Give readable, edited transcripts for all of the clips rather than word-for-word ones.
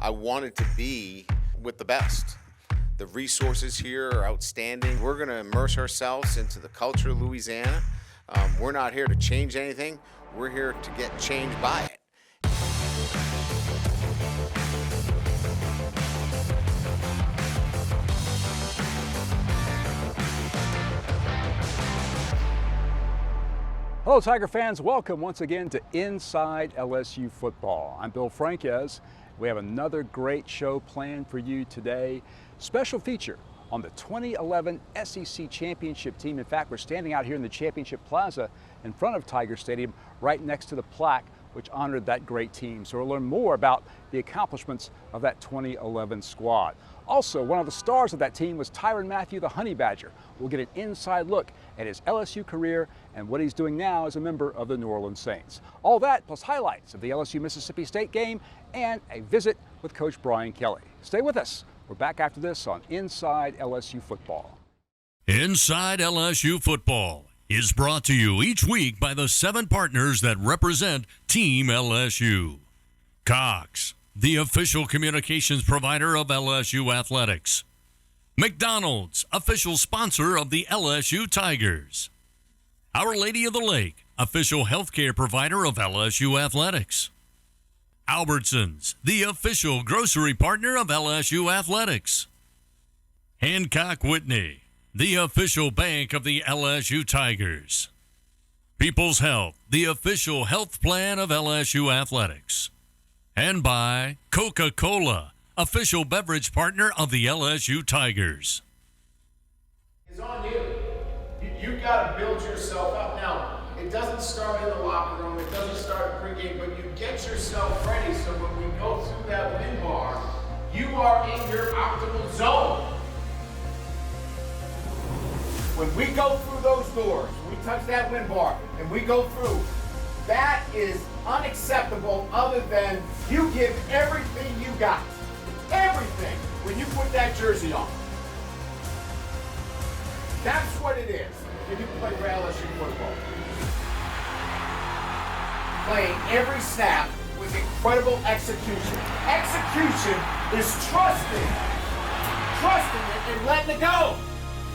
I wanted to be with the best. The resources here are outstanding. We're going to immerse ourselves into the culture of Louisiana. We're not here to change anything. We're here to get changed by it. Hello, Tiger fans. Welcome once again to Inside LSU Football. I'm Bill Franquez. We have another great show planned for you today. Special feature on the 2011 SEC Championship team. In fact, we're standing out here in the Championship Plaza in front of Tiger Stadium, right next to the plaque which honored that great team. So we'll learn more about the accomplishments of that 2011 squad. Also, one of the stars of that team was Tyron Matthew, the Honey Badger. We'll get an inside look at his LSU career and what he's doing now as a member of the New Orleans Saints. All that plus highlights of the LSU-Mississippi State game and a visit with Coach Brian Kelly. Stay with us. We're back after this on Inside LSU Football. Inside LSU Football is brought to you each week by the 7 partners that represent Team LSU. Cox, the official communications provider of LSU Athletics. McDonald's, official sponsor of the LSU Tigers. Our Lady of the Lake, official healthcare provider of LSU Athletics. Albertsons, the official grocery partner of LSU Athletics. Hancock Whitney, the official bank of the LSU Tigers. People's Health, the official health plan of LSU Athletics. And by Coca-Cola, official beverage partner of the LSU Tigers. It's on you. You've got to build yourself up. Now, it doesn't start in the locker room. It doesn't start pregame, but you get yourself ready so when we go through that wind bar, you are in your optimal zone. When we go through those doors, we touch that wind bar, and we go through, that is unacceptable other than you give everything you got. Everything when you put that jersey on. That's what it is when you play for LSU football. Playing every snap with incredible execution. Execution is trusting it and letting it go.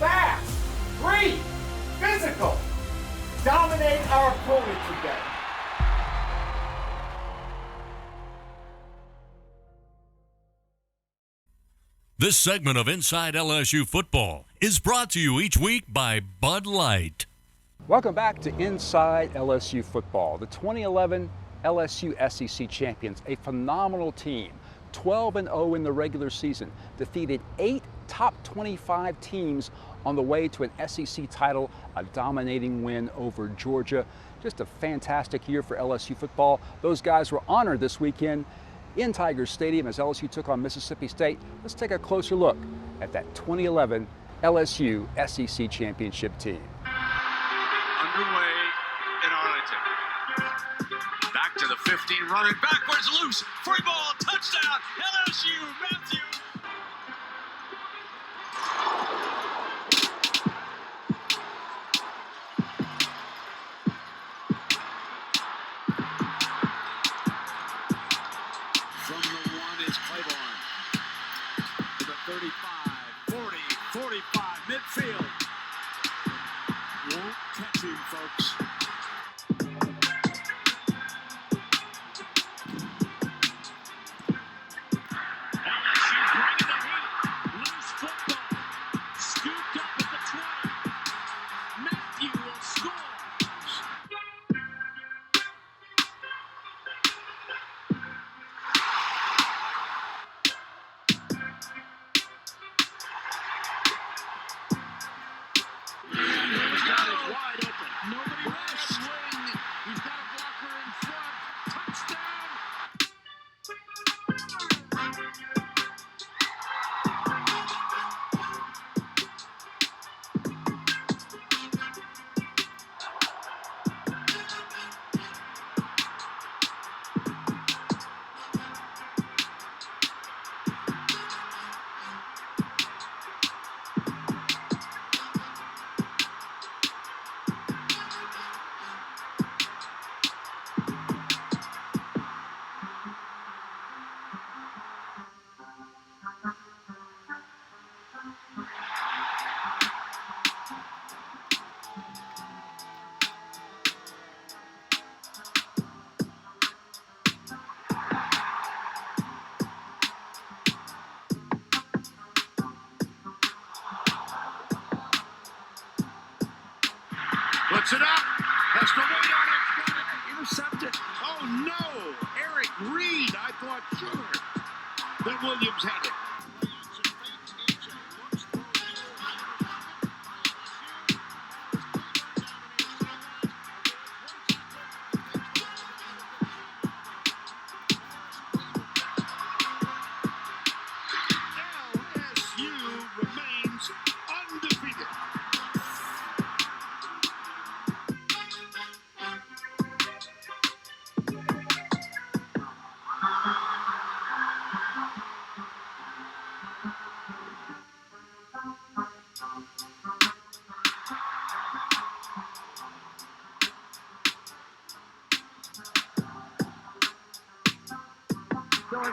Fast. Free, physical, dominate our opponent today. This segment of Inside LSU Football is brought to you each week by Bud Light. Welcome back to Inside LSU Football. The 2011 LSU SEC champions, a phenomenal team. 12-0 in the regular season, defeated 8 top 25 teams on the way to an SEC title, a dominating win over Georgia. Just a fantastic year for LSU football. Those guys were honored this weekend in Tiger Stadium as LSU took on Mississippi State. Let's take a closer look at that 2011 LSU SEC championship team. Underway in Arlington. Back to the 15, running backwards, loose, free ball, touchdown, LSU, Matthew. From the 1 is Claiborne. To the 35, 40, 45, midfield. Won't catch him, folks. LSU sure that Williams had it. LSU remains undefeated.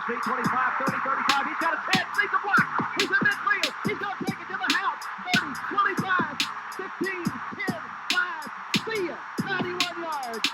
Speed 25, 30, 35. He's got a 10. Leads the block. He's in midfield. He's going to take it to the house. 30, 25, 15, 10, 5. See ya. 91 yards.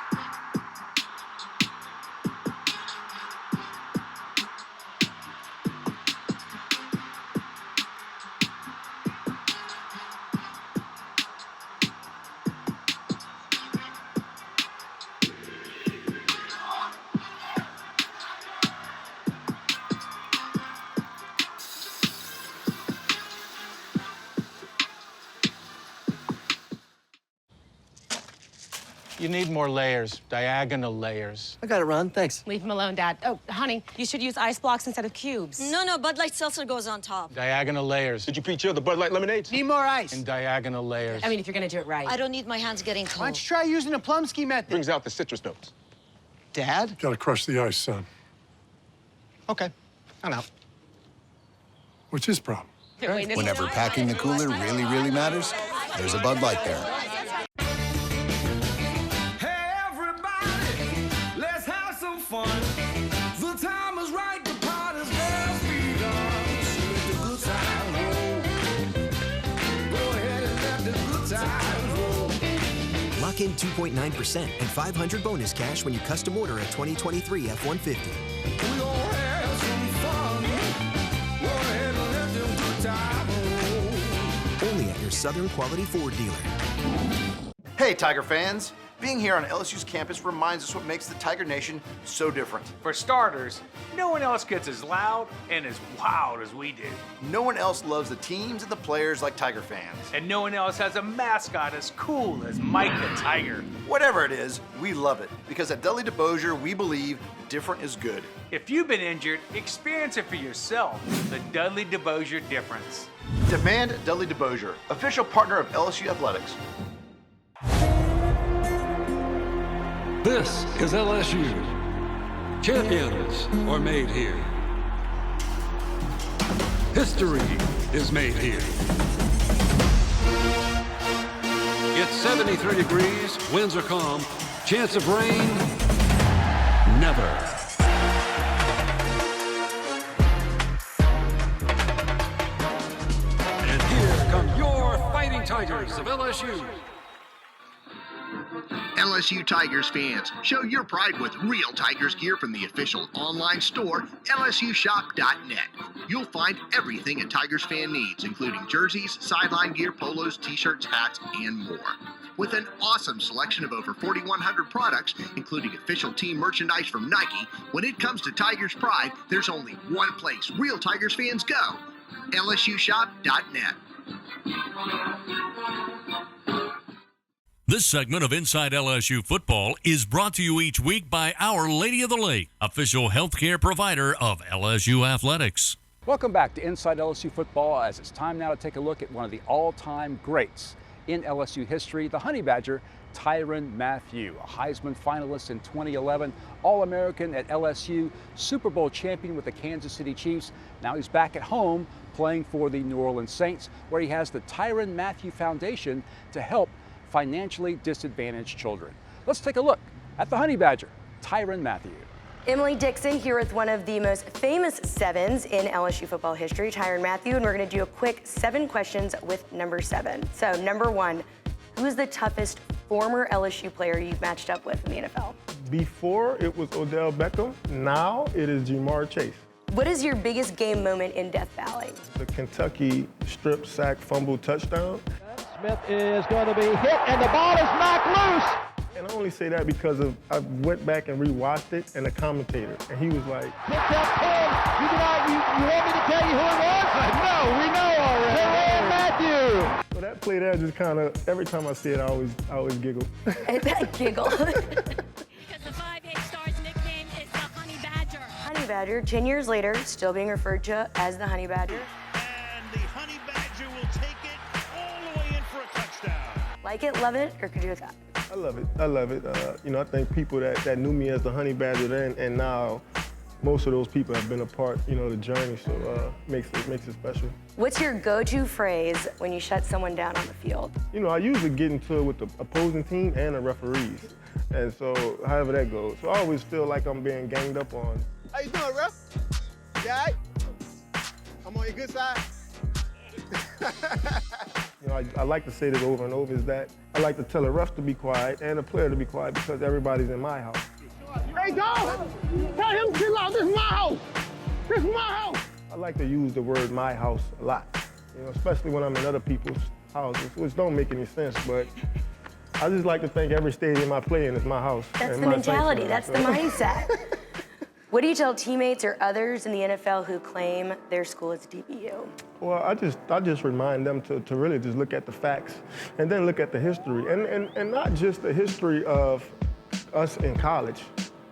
You need more layers, diagonal layers. I got it, Ron. Thanks. Leave him alone, Dad. Oh, honey, you should use ice blocks instead of cubes. No, Bud Light Seltzer goes on top. Diagonal layers. Did you pre-chill the Bud Light lemonades? Need more ice. And diagonal layers. I mean, if you're gonna do it right. I don't need my hands getting Why cold. don't you try using the Plumsky method? Brings out the citrus notes. Dad? Gotta crush the ice, son. Okay. I'm out. What's his problem? Whenever packing the cooler really matters, there's a Bud Light there. Hey, everybody, let's have some fun. The time is right, the party's just begun. So let the good times roll. Go ahead and let the good times roll. Lock in 2.9% and 500 bonus cash when you custom order a 2023 F-150. We gonna have some fun. Go ahead and let them good times roll. Only at your Southern Quality Ford dealer. Hey, Tiger fans! Being here on LSU's campus reminds us what makes the Tiger Nation so different. For starters, no one else gets as loud and as wild as we do. No one else loves the teams and the players like Tiger fans. And no one else has a mascot as cool as Mike the Tiger. Whatever it is, we love it, because at Dudley DeBosier, we believe different is good. If you've been injured, experience it for yourself. The Dudley DeBosier difference. Demand Dudley DeBosier, official partner of LSU Athletics. This is LSU. Champions are made here. History is made here. It's 73 degrees, winds are calm, chance of rain, never. And here come your Fighting Tigers of LSU. LSU Tigers fans, show your pride with real Tigers gear from the official online store, lsushop.net. You'll find everything a Tigers fan needs, including jerseys, sideline gear, polos, t-shirts, hats, and more. With an awesome selection of over 4,100 products, including official team merchandise from Nike, when it comes to Tigers pride, there's only one place real Tigers fans go, lsushop.net. This segment of Inside LSU Football is brought to you each week by Our Lady of the Lake, official healthcare provider of LSU Athletics. Welcome back to Inside LSU Football, as it's time now to take a look at one of the all-time greats in LSU history, the Honey Badger, Tyron Matthew, a Heisman finalist in 2011, All-American at LSU, Super Bowl champion with the Kansas City Chiefs. Now he's back at home playing for the New Orleans Saints, where he has the Tyron Matthew Foundation to help financially disadvantaged children. Let's take a look at the Honey Badger, Tyron Matthew. Emily Dixon here with one of the most famous sevens in LSU football history, Tyron Matthew, and we're going to do a quick 7 questions with number 7. So number 1, who is the toughest former LSU player you've matched up with in the NFL? Before it was Odell Beckham, now it is Jamar Chase. What is your biggest game moment in Death Valley? The Kentucky strip sack fumble touchdown. Smith is going to be hit, and the ball is knocked loose. And I only say that because I went back and rewatched it, and the commentator, and he was like, Picked up King. You want me to tell you who it was? No, we know already. Tyron Matthew. so that play there just kind of, every time I see it, I always giggle. That giggle. Because the 5'8" star's nickname is the Honey Badger. Honey Badger, 10 years later, still being referred to as the Honey Badger. And the Honey Badger will take it all the way in for a touchdown. Like it, love it, or could you do that? I love it. I love it. I think people that knew me as the Honey Badger then and now, most of those people have been a part, of the journey, so makes it special. What's your go-to phrase when you shut someone down on the field? I usually get into it with the opposing team and the referees, and so however that goes. So I always feel like I'm being ganged up on. How you doing, ref? You all right? I'm on your good side. I like to say this over and over, is that I like to tell the ref to be quiet and the player to be quiet because everybody's in my house. Hey, dog! Tell him to chill out. This is my house. This is my house. I like to use the word my house a lot, especially when I'm in other people's houses, which don't make any sense, but I just like to think every stadium I play in is my house. That's the mentality. That's the mindset. What do you tell teammates or others in the NFL who claim their school is DBU? Well, I just remind them to really just look at the facts and then look at the history. And not just the history of us in college,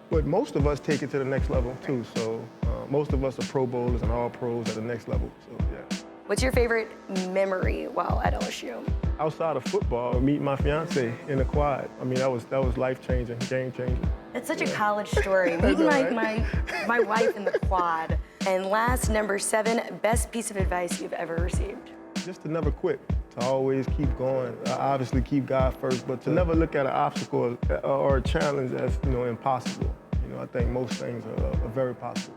but most of us take it to the next level too. So most of us are Pro Bowlers and all pros at the next level, so yeah. What's your favorite memory while at LSU? Outside of football, meeting my fiance in the quad. I mean, that was life-changing, game-changing. It's such a college story. Meeting my wife in the quad. And last, number 7, best piece of advice you've ever received. Just to never quit, to always keep going. Obviously keep God first, but to never look at an obstacle or a challenge as impossible. I think most things are very possible.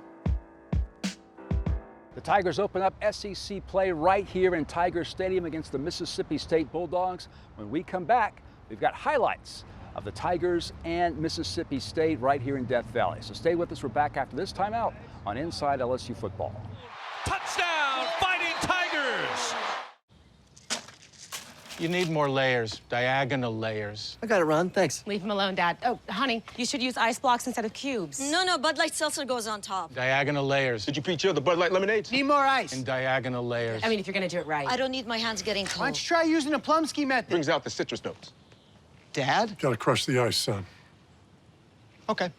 The Tigers open up SEC play right here in Tiger Stadium against the Mississippi State Bulldogs. When we come back, we've got highlights of the Tigers and Mississippi State right here in Death Valley. So stay with us. We're back after this timeout on Inside LSU Football. Touchdown, Fighting Tigers! You need more layers, diagonal layers. I got it, Ron. Thanks. Leave him alone, Dad. Oh, honey, you should use ice blocks instead of cubes. No, Bud Light Seltzer goes on top. Diagonal layers. Did you pre-chill the Bud Light lemonades? Need more ice. And diagonal layers. I mean, if you're gonna do it right. I don't need my hands getting cold. Why don't you try using the Plumsky method? Brings out the citrus notes. Dad? Gotta crush the ice, son. Okay,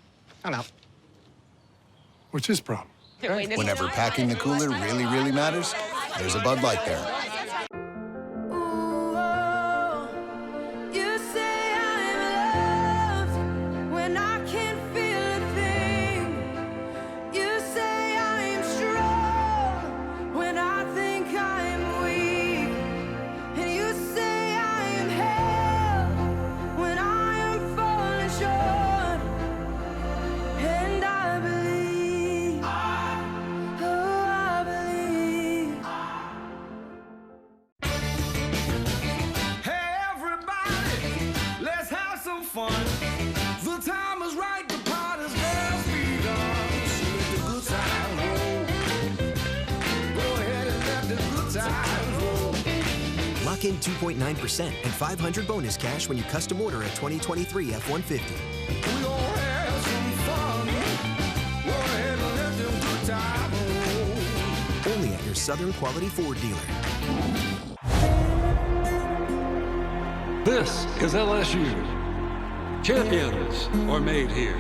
I'm out. What's his problem? Whenever packing the cooler really, really matters, there's a Bud Light there. Lock in 2.9% and 500 bonus cash when you custom order a 2023 F-150. Only at your Southern Quality Ford dealer. This is LSU. Champions are made here.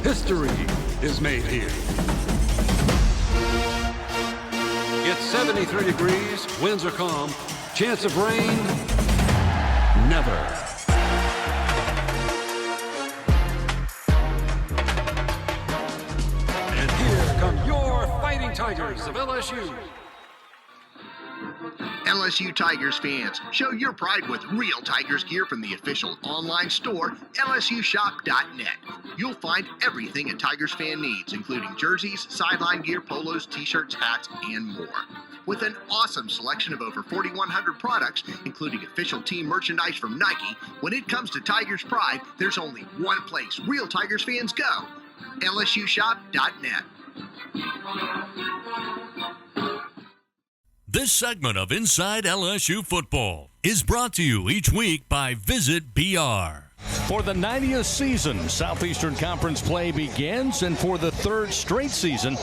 History is made here. It's 73 degrees, winds are calm, chance of rain, never. And here come your Fighting Tigers of LSU. LSU Tigers fans, show your pride with real Tigers gear from the official online store, lsushop.net. You'll find everything a Tigers fan needs, including jerseys, sideline gear, polos, t-shirts, hats, and more. With an awesome selection of over 4,100 products, including official team merchandise from Nike, when it comes to Tigers pride, there's only one place real Tigers fans go, lsushop.net. This segment of Inside LSU Football is brought to you each week by Visit BR. For the 90th season, Southeastern Conference play begins, and for the third straight season,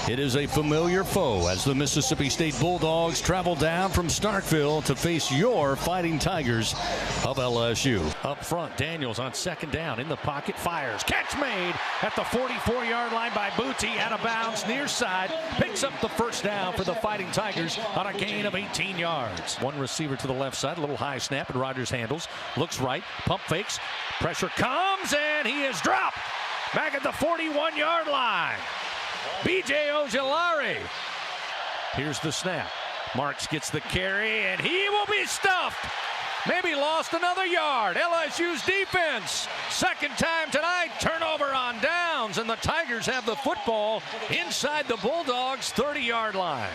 it is a familiar foe as the Mississippi State Bulldogs travel down from Starkville to face your Fighting Tigers of LSU. Up front, Daniels on second down, in the pocket, fires. Catch made at the 44-yard line by Booty, out of bounds, near side, picks up the first down for the Fighting Tigers on a gain of 18 yards. One receiver to the left side, a little high snap, and Rogers handles, looks right, pump fakes. Pressure comes, and he is dropped back at the 41-yard line. B.J. Ojolari. Here's the snap. Marks gets the carry, and he will be stuffed. Maybe lost another yard. LSU's defense. Second time tonight, turnover on downs, and the Tigers have the football inside the Bulldogs' 30-yard line.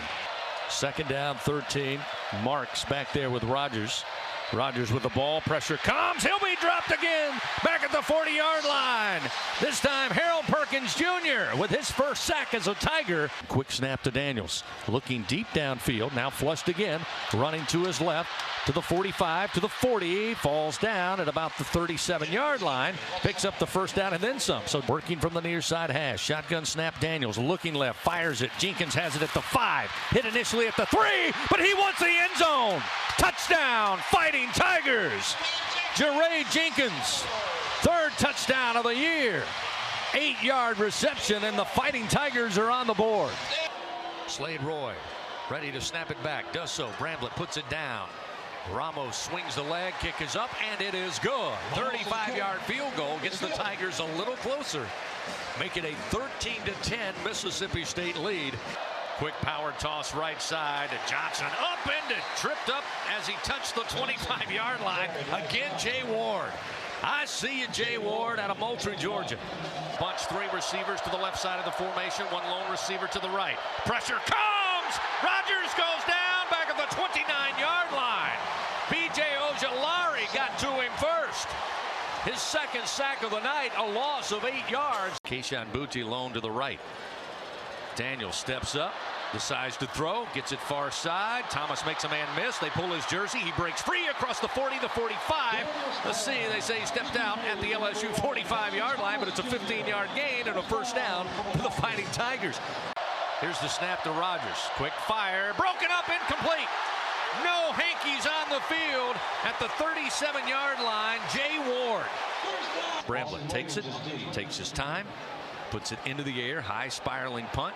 Second down, 13. Marks back there with Rogers. Rogers with the ball, pressure comes, he'll be dropped again, back at the 40-yard line. This time Harold Perkins Jr. with his first sack as a Tiger. Quick snap to Daniels, looking deep downfield, now flushed again, running to his left, to the 45, to the 40, falls down at about the 37-yard line, picks up the first down and then some. So working from the near side hash, shotgun snap, Daniels looking left, fires it, Jenkins has it at the 5, hit initially at the 3, but he wants the end zone. Touchdown, Fighting Tigers. Jeray Jenkins, third touchdown of the year. 8-yard reception, and the Fighting Tigers are on the board. Slade Roy, ready to snap it back, does so. Bramblett puts it down. Ramos swings the leg, kick is up, and it is good. 35-yard field goal gets the Tigers a little closer. Make it a 13-10 Mississippi State lead. Quick power toss right side to Johnson. Upended, tripped up as he touched the 25-yard line. Again, Jay Ward. I see you, Jay Ward, out of Moultrie, Georgia. Bunch 3 receivers to the left side of the formation, 1 lone receiver to the right. Pressure comes! Rogers goes down back at the 29-yard line. B.J. Ojolari got to him first. His second sack of the night, a loss of 8 yards. Keyshawn Booty lone to the right. Daniel steps up, decides to throw, gets it far side. Thomas makes a man miss. They pull his jersey. He breaks free across the 40, the 45. Let's see, they say he stepped out at the LSU 45-yard line, but it's a 15-yard gain and a first down for the Fighting Tigers. Here's the snap to Rogers. Quick fire, broken up, incomplete. No hankies on the field at the 37-yard line. Jay Ward. Bramblett takes it, takes his time. Puts it into the air, high spiraling punt.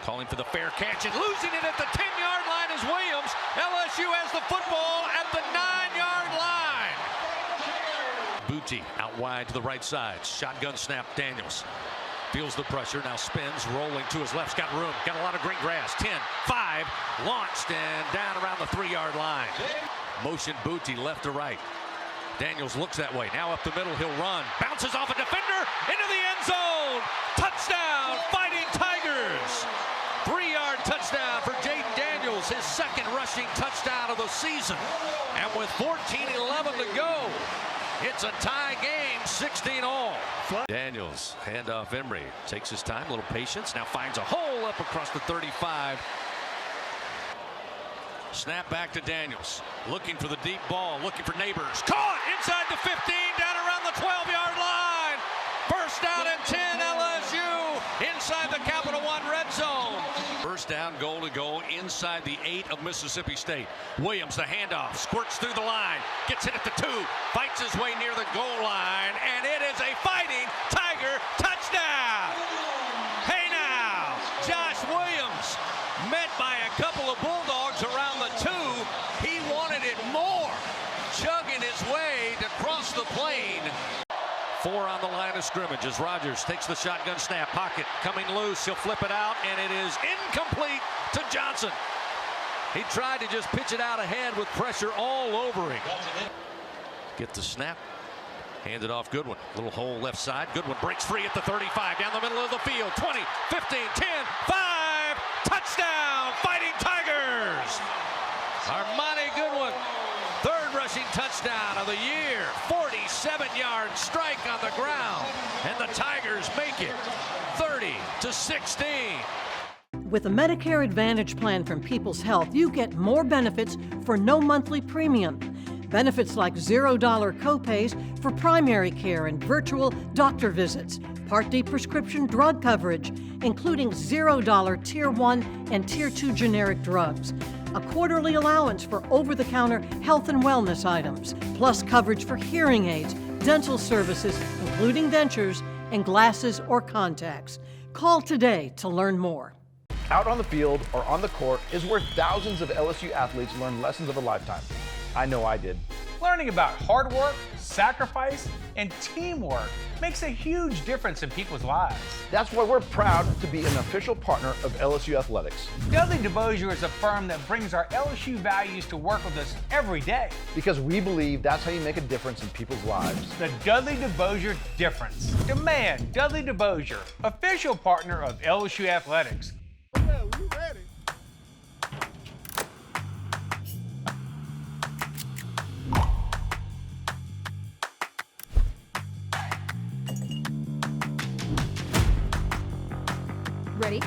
Calling for the fair catch and losing it at the 10-yard line is Williams. LSU has the football at the 9-yard line. Booty out wide to the right side. Shotgun snap, Daniels. Feels the pressure, now spins, rolling to his left. Got room, got a lot of green grass. 10, 5, launched and down around the 3-yard line. Motion Booty left to right. Daniels looks that way. Now up the middle, he'll run. Bounces off a defender into the end zone. Touchdown, Fighting Tigers. 3-yard touchdown for Jaden Daniels, his second rushing touchdown of the season. And with 14:11 to go, it's a tie game, 16-all. Daniels, handoff Emery, takes his time, a little patience. Now finds a hole up across the 35. Snap back to Daniels, looking for the deep ball, looking for Neighbors. Caught inside the 15, down around the 12-yard line. First down and 10, LSU inside the Capital One red zone. First down, goal to go inside the 8 of Mississippi State. Williams, the handoff, squirts through the line, gets it at the 2, fights his way near the goal line, and it is a Fighting Tiger touchdown. Hey now, Josh Williams, met by a couple of Bulldogs around the 2. He wanted it more, chugging his way to cross the plane. 4 on the line of scrimmage as Rogers takes the shotgun snap. Pocket coming loose. He'll flip it out, and it is incomplete to Johnson. He tried to just pitch it out ahead with pressure all over him. Get the snap. Hand it off Goodwin. Little hole left side. Goodwin breaks free at the 35. Down the middle of the field. 20, 15, 10, 5. Touchdown, Fighting Tigers. Armani Goodwin. Third rushing touchdown of the year. 47-yard strike on the ground. And the Tigers make it 30-16. With a Medicare Advantage plan from People's Health, you get more benefits for no monthly premium. Benefits like $0 copays for primary care and virtual doctor visits, Part D prescription drug coverage, including $0 Tier 1 and Tier 2 generic drugs, a quarterly allowance for over-the-counter health and wellness items, plus coverage for hearing aids, dental services, including dentures, and glasses or contacts. Call today to learn more. Out on the field or on the court is where thousands of LSU athletes learn lessons of a lifetime. I know I did. Learning about hard work, sacrifice, and teamwork makes a huge difference in people's lives. That's why we're proud to be an official partner of LSU Athletics. Dudley DeBosier is a firm that brings our LSU values to work with us every day. Because we believe that's how you make a difference in people's lives. The Dudley DeBosier difference. Demand Dudley DeBosier, official partner of LSU Athletics. Ready?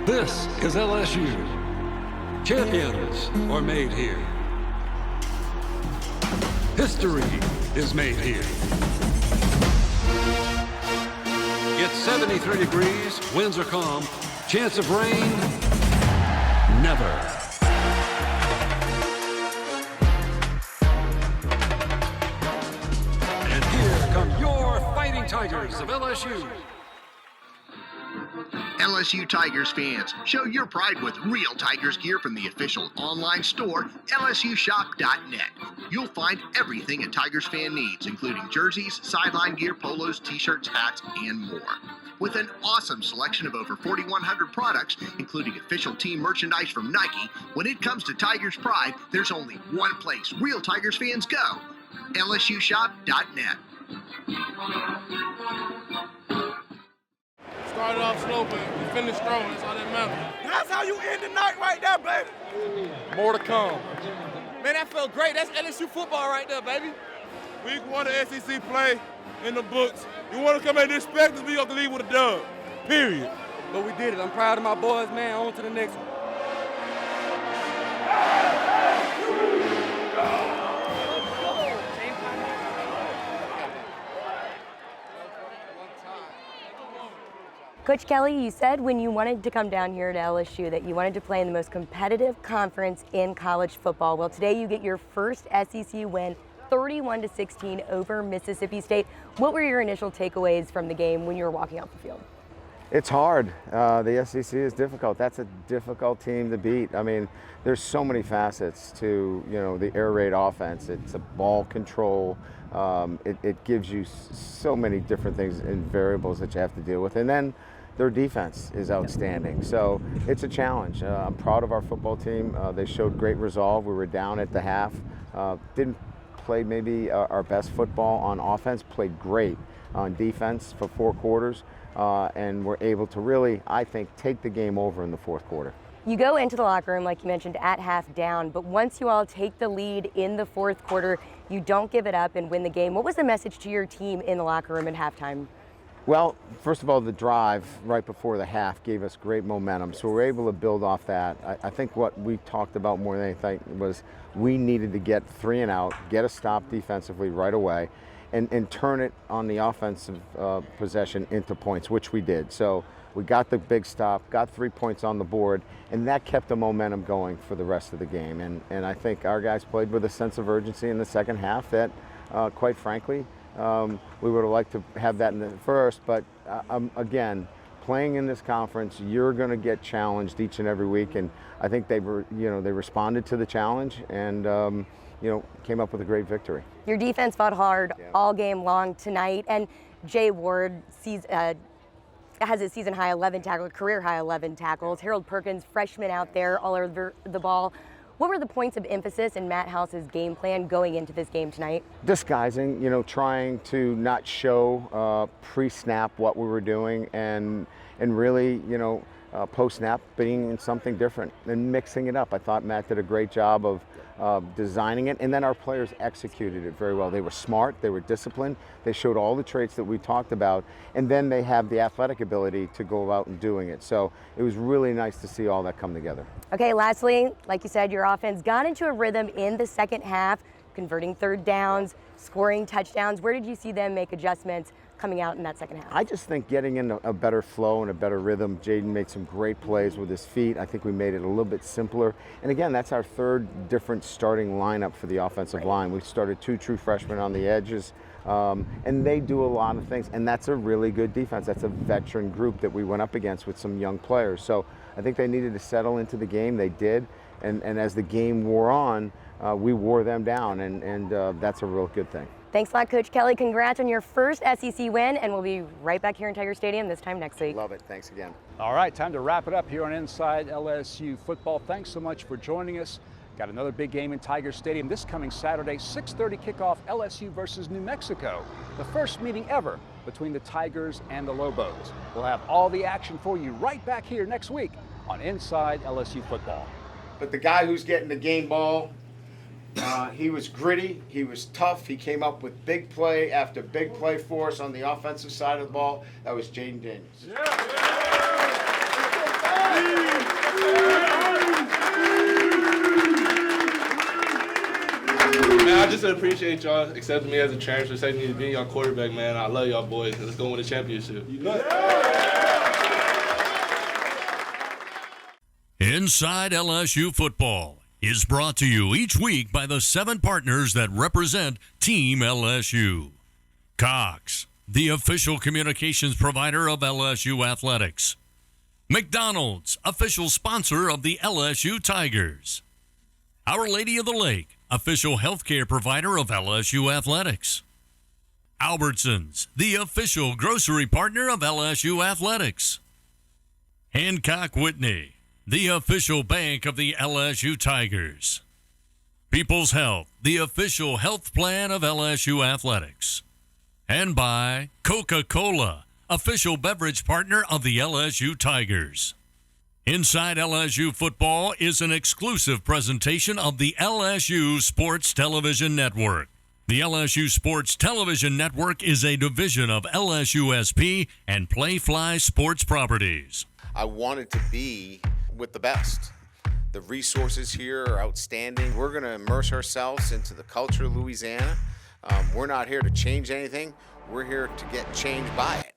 This is LSU. Champions are made here. History is made here. It's 73 degrees, winds are calm, chance of rain, never. And here come your Fighting Tigers of LSU. LSU Tigers fans, show your pride with real Tigers gear from the official online store, lsushop.net. You'll find everything a Tigers fan needs, including jerseys, sideline gear, polos, t-shirts, hats, and more. With an awesome selection of over 4,100 products, including official team merchandise from Nike, when it comes to Tigers pride, there's only one place real Tigers fans go, lsushop.net. Started off slow, but we finished strong. That's all that matters. That's how you end the night right there, baby. More to come. Man, that felt great. That's LSU football right there, baby. Week 1 of SEC play in the books. You want to come and disrespect us, we going to leave with a dub, period. But we did it. I'm proud of my boys, man. On to the next one. Coach Kelly, you said when you wanted to come down here to LSU that you wanted to play in the most competitive conference in college football. Well, today you get your first SEC win, 31-16 over Mississippi State. What were your initial takeaways from the game when you were walking off the field? It's hard. The SEC is difficult. That's a difficult team to beat. I mean, there's so many facets to, the air raid offense. It's a ball control. It gives you so many different things and variables that you have to deal with. And then their defense is outstanding. So it's a challenge. I'm proud of our football team. They showed great resolve. We were down at the half. Didn't play maybe our best football on offense, played great on defense for 4 quarters. And were able to really, I think, take the game over in the 4th quarter. You go into the locker room, like you mentioned, at half down, but once you all take the lead in the 4th quarter, you don't give it up and win the game. What was the message to your team in the locker room at halftime? Well, first of all, the drive right before the half gave us great momentum, so we were able to build off that. I think what we talked about more than anything was we needed to get 3 and out, get a stop defensively right away, and turn it on the offensive possession into points, which we did. So we got the big stop, got 3 points on the board, and that kept the momentum going for the rest of the game. And I think our guys played with a sense of urgency in the second half that, quite frankly, we would have liked to have that in the first. But again, playing in this conference, you're going to get challenged each and every week, and I think they responded to the challenge and came up with a great victory. Your defense fought hard all game long tonight, and Jay Ward has his season high 11 tackles, career high 11 tackles. Harold Perkins, freshman out there all over the ball. What were the points of emphasis in Matt House's game plan going into this game tonight? Disguising, trying to not show pre-snap what we were doing, and really, post-snap being something different and mixing it up. I thought Matt did a great job of designing it, and then our players executed it very well. They were smart, they were disciplined, they showed all the traits that we talked about, and then they have the athletic ability to go out and doing it. So it was really nice to see all that come together. Okay, lastly, like you said, your offense got into a rhythm in the second half, converting third downs, scoring touchdowns. Where did you see them make adjustments coming out in that second half? I just think getting in a better flow and a better rhythm. Jaden made some great plays with his feet. I think we made it a little bit simpler. And again, that's our third different starting lineup for the offensive line. We started 2 true freshmen on the edges, and they do a lot of things. And that's a really good defense. That's a veteran group that we went up against with some young players. So I think they needed to settle into the game. They did. And as the game wore on, we wore them down, and that's a real good thing. Thanks a lot, Coach Kelly. Congrats on your first SEC win, and we'll be right back here in Tiger Stadium this time next week. Love it. Thanks again. All right, time to wrap it up here on Inside LSU Football. Thanks so much for joining us. Got another big game in Tiger Stadium this coming Saturday, 6:30 kickoff, LSU versus New Mexico. The first meeting ever between the Tigers and the Lobos. We'll have all the action for you right back here next week on Inside LSU Football. But the guy who's getting the game ball, he was gritty, he was tough, he came up with big play after big play for us on the offensive side of the ball. That was Jaden Daniels. Man, I just appreciate y'all accepting me as a transfer, taking me to be your quarterback, man. I love y'all boys. Let's go win a championship. Inside LSU Football is brought to you each week by the 7 partners that represent Team LSU. Cox, the official communications provider of LSU Athletics. McDonald's, official sponsor of the LSU Tigers. Our Lady of the Lake, official healthcare provider of LSU Athletics. Albertsons, the official grocery partner of LSU Athletics. Hancock Whitney, the official bank of the LSU Tigers. People's Health, the official health plan of LSU Athletics. And by Coca-Cola, official beverage partner of the LSU Tigers. Inside LSU Football is an exclusive presentation of the LSU Sports Television Network. The LSU Sports Television Network is a division of LSUSP and Playfly Sports Properties. I wanted to be with the best. The resources here are outstanding. We're going to immerse ourselves into the culture of Louisiana. We're not here to change anything. We're here to get changed by it.